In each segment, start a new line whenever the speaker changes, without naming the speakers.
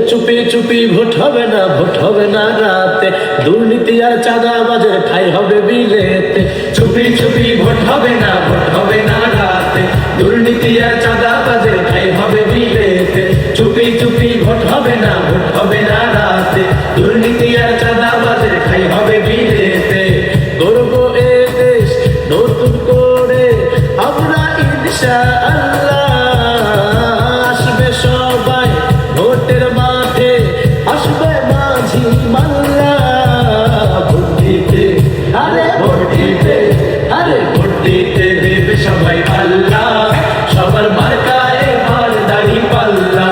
চুপি চুপি ভোট হবে না, ভোট হবে না রাতে, দুর্নীতি আর চাঁদাবাজের ঠাই হবে বিলেতে। চুপি চুপি ভোট হবে না, ভোট হবে না রাতে, দুর্নীতি আর চাঁদাবাজের ঠাই হবে বিলেতে। চুপি চুপি ভোট হবে না, ভোট হবে না রাতে, দুর্নীতি আর চাঁদাবাজের ঠাই হবে বিলেতে। গর্ব এ দেশ নতুন করে আমরা ইনশাআল্লাহ, আসবে সবাই ভোটের মাঠে, আসবে মাঝি মাল্লা। ভোট দিতে, আরে ভোট দিতে, আরে ভোট দিতে দেবে সবাই পাল্লা, সবার মার্কায় এবার দাড়ি পাল্লা।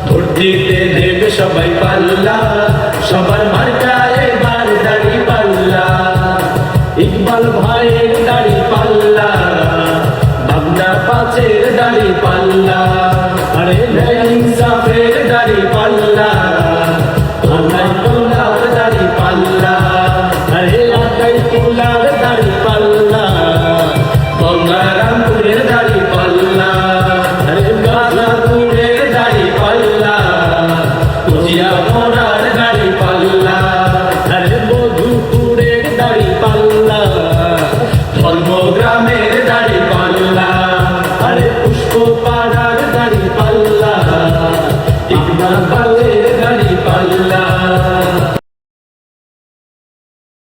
ভোট দিতে দেবে সবাই পাল্লা, সবার মার্কায় এবার দাড়ি পাল্লা। ইকবাল ভাইয়ের দাড়ি পাল্লা, ভাবনা পাঁচের দাড়ি পাল্লা, আরে ইনসাফের দাড়ি পাল্লা, আল্লাহ তোলার দাড়ি পাল্লা, আরে আল্লাহ তোলার দাড়ি পাল্লা, গঙ্গারামপুরের দাড়ি পাল্লা, আরে গাজাপুরের দাড়ি পাল্লা, কুচিয়া মোড়ার দাড়ি পাল্লা, আরে মধুপুরের দাড়ি পাল্লা, ধর্মগ্রামের দাড়ি পাল্লা, আরে পুষ্প